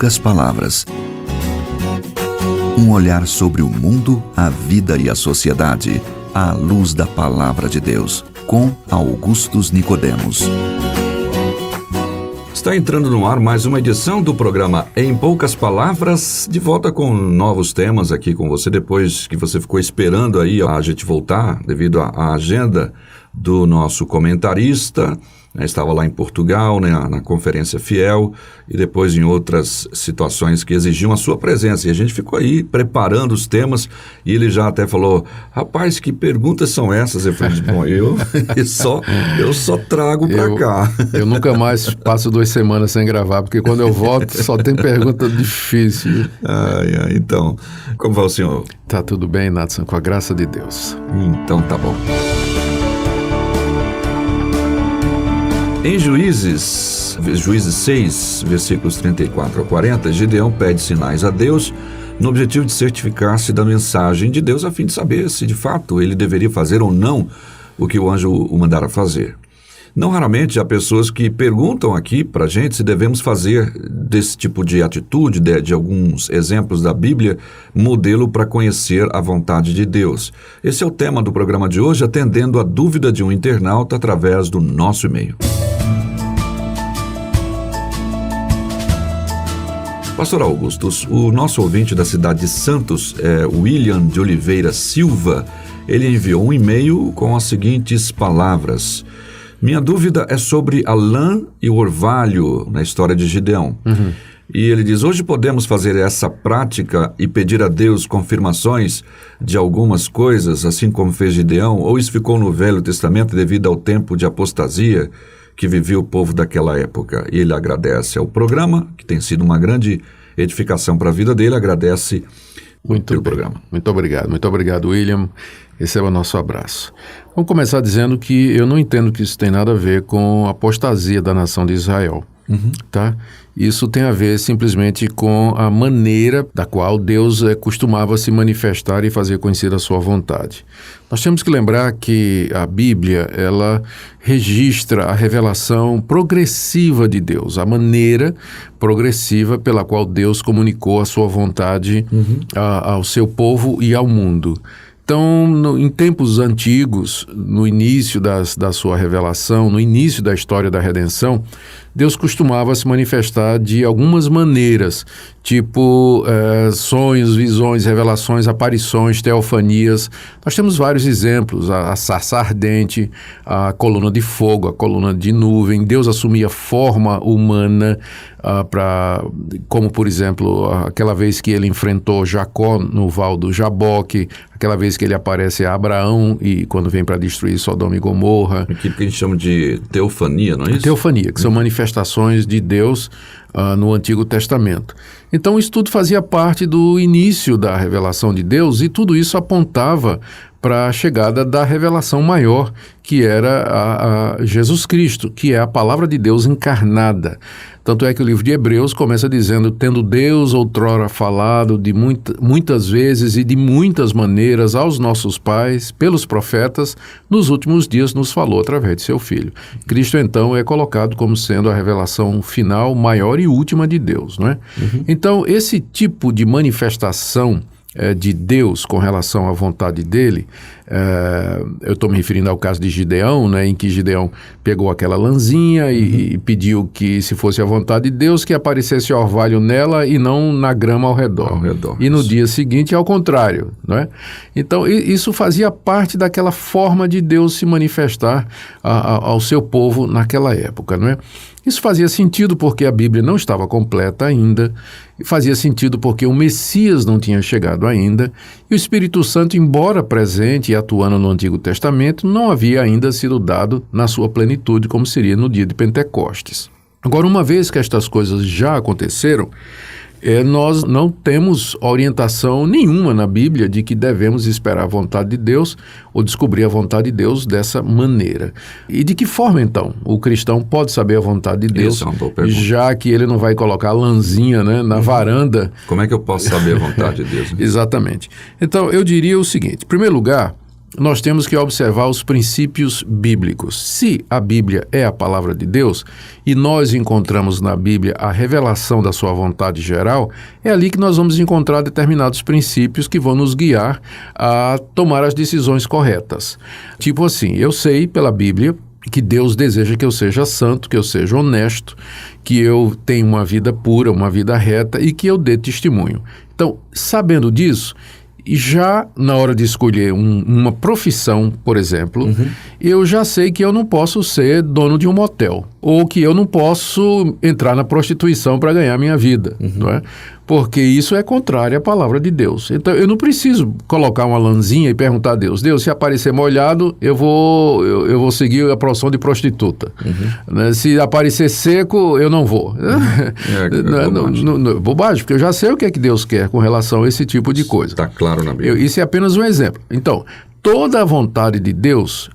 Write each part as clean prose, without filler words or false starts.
poucas palavras. Um olhar sobre o mundo, a vida e a sociedade, à luz da Palavra de Deus, com Augustus Nicodemos. Está entrando no ar mais uma edição do programa Em Poucas Palavras, de volta com novos temas aqui com você, depois que você ficou esperando aí a gente voltar, devido à agenda do nosso comentarista. Estava lá em Portugal, né, na Conferência Fiel, e depois em outras situações que exigiam a sua presença. E a gente ficou aí preparando os temas, e ele já até falou: rapaz, que perguntas são essas? Eu falei: bom, eu só trago para cá. Eu nunca mais passo 2 semanas sem gravar, porque quando eu volto só tem pergunta difícil. Então, como vai o senhor? Tá tudo bem, Natson, com a graça de Deus. Então tá bom. Em Juízes 6, versículos 34 a 40, Gideão pede sinais a Deus no objetivo de certificar-se da mensagem de Deus, a fim de saber se de fato ele deveria fazer ou não o que o anjo o mandara fazer. Não raramente há pessoas que perguntam aqui para a gente se devemos fazer desse tipo de atitude, de alguns exemplos da Bíblia, modelo para conhecer a vontade de Deus. Esse é o tema do programa de hoje, atendendo a dúvida de um internauta através do nosso e-mail. Pastor Augustus, o nosso ouvinte da cidade de Santos, William de Oliveira Silva, ele enviou um e-mail com as seguintes palavras: minha dúvida é sobre a lã e o orvalho na história de Gideão. E ele diz: hoje podemos fazer essa prática e pedir a Deus confirmações de algumas coisas, assim como fez Gideão, ou isso ficou no Velho Testamento devido ao tempo de apostasia que vivia o povo daquela época? E ele agradece ao programa, que tem sido uma grande edificação para a vida dele, agradece pelo programa. Muito obrigado, William. Esse é o nosso abraço. Vamos começar dizendo que eu não entendo que isso tem nada a ver com a apostasia da nação de Israel. Tá? Isso tem a ver simplesmente com a maneira da qual Deus costumava se manifestar e fazer conhecida a sua vontade. Nós temos que lembrar que a Bíblia, ela registra a revelação progressiva de Deus, a maneira progressiva pela qual Deus comunicou a sua vontade ao seu povo e ao mundo. Então, em tempos antigos, no início da sua revelação, no início da história da redenção, Deus costumava se manifestar de algumas maneiras, tipo sonhos, visões, revelações, aparições, teofanias. Nós temos vários exemplos: a sarça ardente, a coluna de fogo, a coluna de nuvem. Deus assumia forma humana, como por exemplo, aquela vez que ele enfrentou Jacó no Val do Jaboque, aquela vez que ele aparece a Abraão e quando vem para destruir Sodoma e Gomorra. Aquilo que a gente chama de teofania, não é isso? Teofania, que são manifestações de Deus no Antigo Testamento. Então isso tudo fazia parte do início da revelação de Deus, e tudo isso apontava para a chegada da revelação maior, que era a Jesus Cristo, que é a palavra de Deus encarnada. Tanto é que o livro de Hebreus começa dizendo: tendo Deus outrora falado de muitas vezes e de muitas maneiras aos nossos pais, pelos profetas, nos últimos dias nos falou através de seu Filho. Cristo, então, é colocado como sendo a revelação final, maior e última de Deus, não é? Então, esse tipo de manifestação de Deus com relação à vontade dele, eu estou me referindo ao caso de Gideão, né, em que Gideão pegou aquela lãzinha e pediu que, se fosse a vontade de Deus, que aparecesse orvalho nela e não na grama ao redor. E no dia seguinte, ao contrário, né? Então, isso fazia parte daquela forma de Deus se manifestar ao seu povo naquela época, não é? Isso fazia sentido porque a Bíblia não estava completa ainda, fazia sentido porque o Messias não tinha chegado ainda, e o Espírito Santo, embora presente e atuando no Antigo Testamento, não havia ainda sido dado na sua plenitude, como seria no dia de Pentecostes. Agora, uma vez que estas coisas já aconteceram, nós não temos orientação nenhuma na Bíblia de que devemos esperar a vontade de Deus ou descobrir a vontade de Deus dessa maneira. E de que forma, então, o cristão pode saber a vontade de Deus, já que ele não vai colocar a lãzinha, né, na varanda? Como é que eu posso saber a vontade de Deus? Exatamente. Então, eu diria o seguinte: em primeiro lugar, nós temos que observar os princípios bíblicos. Se a Bíblia é a palavra de Deus e nós encontramos na Bíblia a revelação da sua vontade geral, é ali que nós vamos encontrar determinados princípios que vão nos guiar a tomar as decisões corretas. Tipo assim, eu sei pela Bíblia que Deus deseja que eu seja santo, que eu seja honesto, que eu tenha uma vida pura, uma vida reta e que eu dê testemunho. Então, sabendo disso, e já na hora de escolher uma profissão, por exemplo, eu já sei que eu não posso ser dono de um motel, ou que eu não posso entrar na prostituição para ganhar minha vida, não é? Porque isso é contrário à palavra de Deus. Então, eu não preciso colocar uma lãzinha e perguntar a Deus, se aparecer molhado, eu vou seguir a profissão de prostituta. Né? Se aparecer seco, eu não vou. Bobagem, porque eu já sei o que é que Deus quer com relação a esse tipo de coisa. Está claro na Bíblia. Isso é apenas um exemplo. Então, toda a vontade de Deus,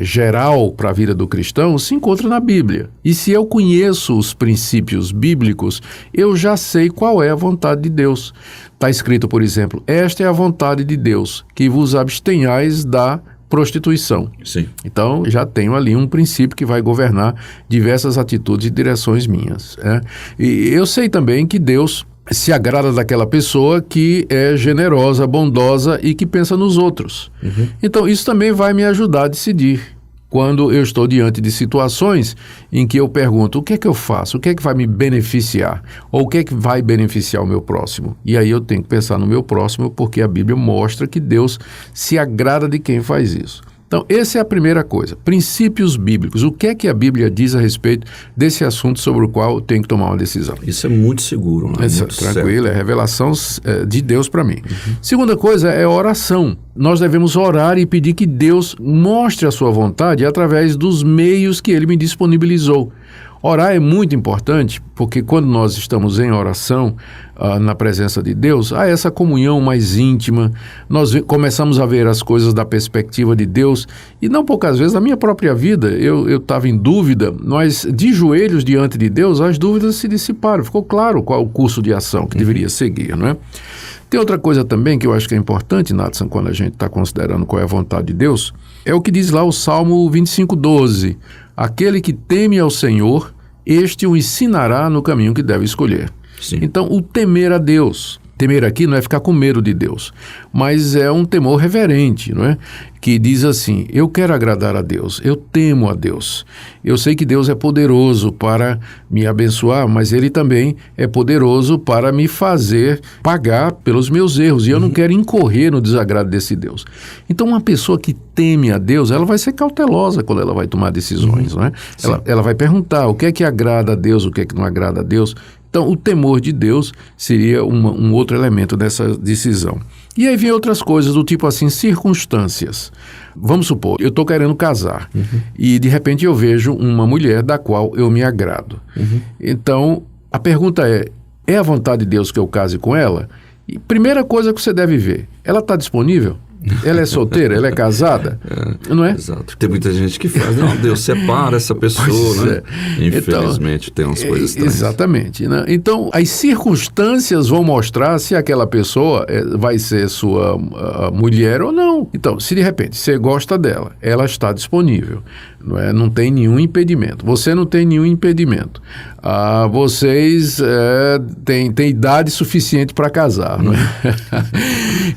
geral para a vida do cristão, se encontra na Bíblia. E se eu conheço os princípios bíblicos, eu já sei qual é a vontade de Deus. Está escrito, por exemplo, esta é a vontade de Deus, que vos abstenhais da prostituição. Sim. Então, já tenho ali um princípio que vai governar diversas atitudes e direções minhas. E eu sei também que Deus se agrada daquela pessoa que é generosa, bondosa e que pensa nos outros. Então, isso também vai me ajudar a decidir. Quando eu estou diante de situações em que eu pergunto, o que é que eu faço? O que é que vai me beneficiar? Ou o que é que vai beneficiar o meu próximo? E aí eu tenho que pensar no meu próximo, porque a Bíblia mostra que Deus se agrada de quem faz isso. Então, essa é a primeira coisa. Princípios bíblicos. O que é que a Bíblia diz a respeito desse assunto sobre o qual eu tenho que tomar uma decisão? Isso é muito seguro, né? Muito tranquilo, é revelação de Deus para mim. Segunda coisa é oração. Nós devemos orar e pedir que Deus mostre a sua vontade através dos meios que Ele me disponibilizou. Orar é muito importante, porque quando nós estamos em oração, na presença de Deus, há essa comunhão mais íntima, nós começamos a ver as coisas da perspectiva de Deus, e não poucas vezes na minha própria vida, eu estava em dúvida, mas de joelhos diante de Deus, as dúvidas se dissiparam, ficou claro qual o curso de ação que deveria seguir, não é? Tem outra coisa também que eu acho que é importante, Nathan, quando a gente está considerando qual é a vontade de Deus, é o que diz lá o Salmo 25:12. Aquele que teme ao Senhor, este o ensinará no caminho que deve escolher. Sim. Então, o temer a Deus. Temer aqui não é ficar com medo de Deus, mas é um temor reverente, não é? Que diz assim, eu quero agradar a Deus, eu temo a Deus. Eu sei que Deus é poderoso para me abençoar, mas Ele também é poderoso para me fazer pagar pelos meus erros, e eu não quero incorrer no desagrado desse Deus. Então, uma pessoa que teme a Deus, ela vai ser cautelosa quando ela vai tomar decisões, não é? Ela vai perguntar o que é que agrada a Deus, o que é que não agrada a Deus. Então, o temor de Deus seria um outro elemento dessa decisão. E aí vem outras coisas do tipo assim, circunstâncias. Vamos supor, eu estou querendo casar e de repente eu vejo uma mulher da qual eu me agrado. Então, a pergunta é a vontade de Deus que eu case com ela? E primeira coisa que você deve ver, ela está disponível? Ela é solteira? Ela é casada? Não é? Exato. Tem muita gente que faz, não, Deus separa essa pessoa, né? Infelizmente, tem umas coisas estranhas. Exatamente. Né? Então, as circunstâncias vão mostrar se aquela pessoa vai ser sua mulher ou não. Então, se de repente você gosta dela, ela está disponível, não tem nenhum impedimento. Você não tem nenhum impedimento. Vocês têm idade suficiente para casar. Não é?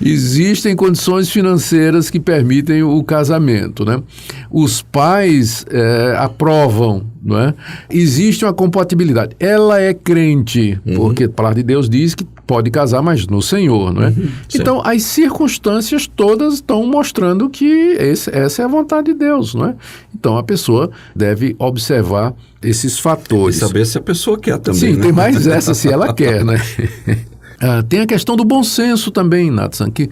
Existem condições financeiras que permitem o casamento, né? Os pais aprovam, não é? Existe uma compatibilidade. Ela é crente, porque a palavra de Deus diz que pode casar, mas no Senhor, não é? Então, as circunstâncias todas estão mostrando que essa é a vontade de Deus, não é? Então, a pessoa deve observar esses fatores. E saber se a pessoa quer também, Sim, né? tem mais essa, se ela quer, né? Tem a questão do bom senso também, Nathan, que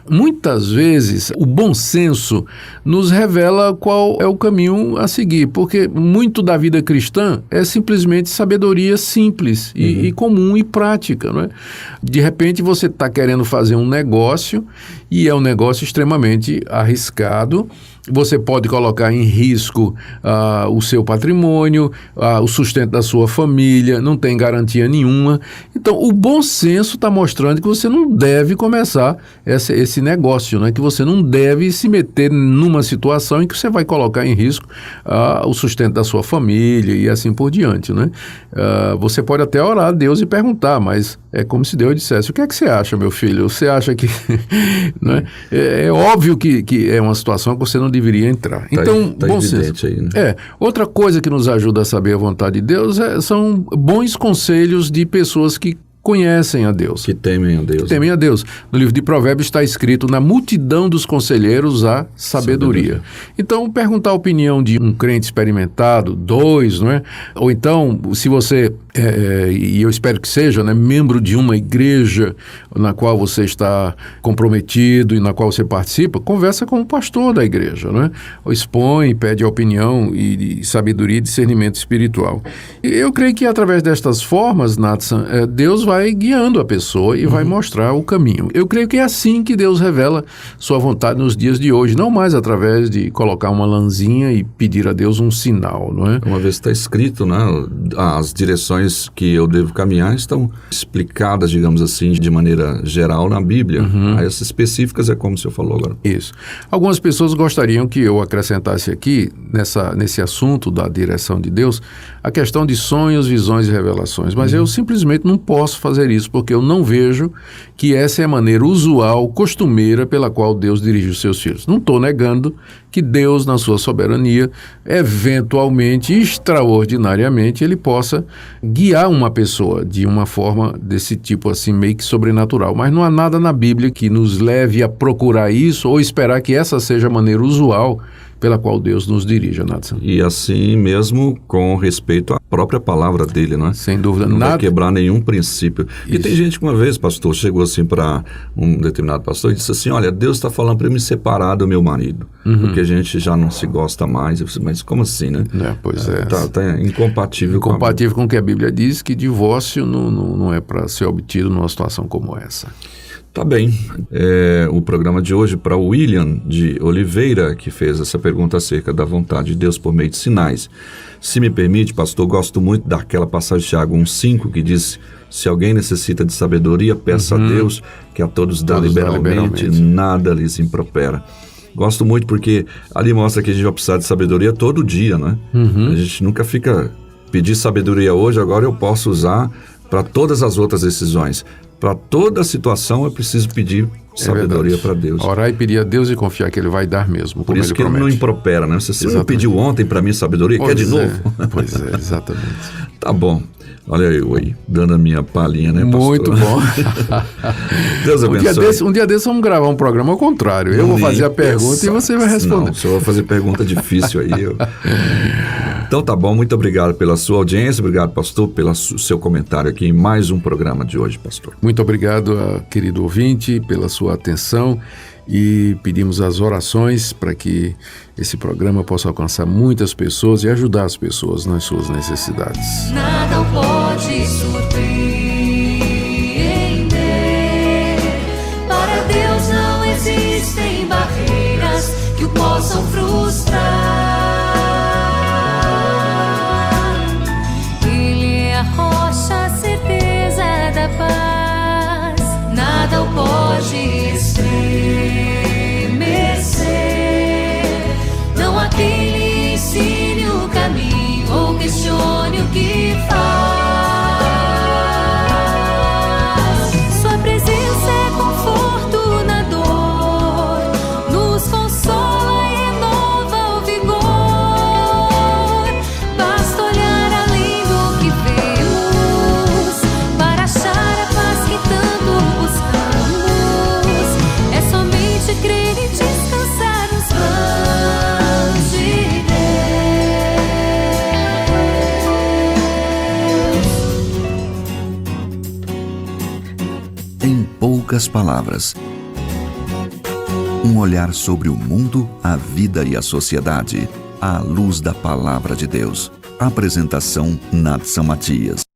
muitas vezes o bom senso nos revela qual é o caminho a seguir, porque muito da vida cristã é simplesmente sabedoria simples e comum e prática, não é? De repente você está querendo fazer um negócio e é um negócio extremamente arriscado. Você pode colocar em risco o seu patrimônio, o sustento da sua família, não tem garantia nenhuma. Então, o bom senso está mostrando que você não deve começar esse esse negócio, né? Que você não deve se meter numa situação em que você vai colocar em risco o sustento da sua família e assim por diante, né? Você pode até orar a Deus e perguntar, mas é como se Deus dissesse: o que é que você acha, meu filho? Você acha que... né? É óbvio que é uma situação que você não deveria entrar. Então, bom senso. Aí, né? Outra coisa que nos ajuda a saber a vontade de Deus são bons conselhos de pessoas que conhecem a Deus. Que temem a Deus. Temem a Deus. No livro de Provérbios está escrito: na multidão dos conselheiros há sabedoria. Então, perguntar a opinião de um crente experimentado, dois, não é? Ou então, se você, e eu espero que seja, né, membro de uma igreja na qual você está comprometido e na qual você participa, conversa com o pastor da igreja, não é? Ou expõe, pede a opinião e sabedoria e discernimento espiritual. E eu creio que através destas formas, Natsan, Deus vai guiando a pessoa e vai mostrar o caminho. Eu creio que é assim que Deus revela sua vontade nos dias de hoje, não mais através de colocar uma lãzinha e pedir a Deus um sinal, não é? Uma vez está escrito, né, as direções que eu devo caminhar estão explicadas, digamos assim, de maneira geral na Bíblia. As específicas é como o senhor falou agora. Isso. Algumas pessoas gostariam que eu acrescentasse aqui, nesse assunto da direção de Deus, a questão de sonhos, visões e revelações, mas eu simplesmente não posso fazer isso, porque eu não vejo que essa é a maneira usual, costumeira, pela qual Deus dirige os seus filhos. Não estou negando que Deus, na sua soberania, eventualmente, extraordinariamente, ele possa guiar uma pessoa de uma forma desse tipo assim, meio que sobrenatural. Mas não há nada na Bíblia que nos leve a procurar isso ou esperar que essa seja a maneira usual pela qual Deus nos dirige, Nathan. E assim mesmo com respeito à própria palavra dele, não é? Sem dúvida. Não vai quebrar nenhum princípio. Isso. E tem gente que uma vez, pastor, chegou assim para um determinado pastor e disse assim: olha, Deus está falando para eu me separar do meu marido, porque a gente já não se gosta mais. Eu disse: mas como assim, né? Pois é. Tá incompatível. Incompatível com o que a Bíblia diz, que divórcio não é para ser obtido numa situação como essa. Tá bem. O programa de hoje para o William de Oliveira, que fez essa pergunta acerca da vontade de Deus por meio de sinais. Se me permite, pastor, gosto muito daquela passagem de Tiago 1,5 que diz: se alguém necessita de sabedoria, peça a Deus, que a todos dá liberalmente, nada lhes impropera. Gosto muito porque ali mostra que a gente vai precisar de sabedoria todo dia, né? A gente nunca fica pedir sabedoria hoje, agora eu posso usar para todas as outras decisões. Para toda situação é preciso pedir sabedoria para Deus. Orar e pedir a Deus e confiar que Ele vai dar mesmo. Por isso que Ele não impropera, né? Você não pediu ontem para mim sabedoria, quer de novo? Pois é, exatamente. Tá bom. Olha eu aí, dando a minha palhinha, né, pastor? Muito bom. Deus abençoe. Um dia desse vamos gravar um programa ao contrário. Eu vou fazer a pergunta e você vai responder. Não, o senhor vai fazer pergunta difícil aí. Então tá bom, muito obrigado pela sua audiência, obrigado, pastor, pelo seu comentário aqui em mais um programa de hoje, pastor. Muito obrigado, querido ouvinte, pela sua atenção e pedimos as orações para que esse programa possa alcançar muitas pessoas e ajudar as pessoas nas suas necessidades. Nada o pode surpreender, para Deus não existem barreiras que o possam frustrar. Pode estremecer. Não há quem lhe ensine o caminho ou questione o que faz. Sua presença é conforto na dor, nos consola e renova o vigor. Basta olhar além do que vemos para achar a paz que tanto buscamos. Crer e descansar nos planos de Deus. Em poucas palavras, um olhar sobre o mundo, a vida e a sociedade, à luz da palavra de Deus. Apresentação Natsan Matias.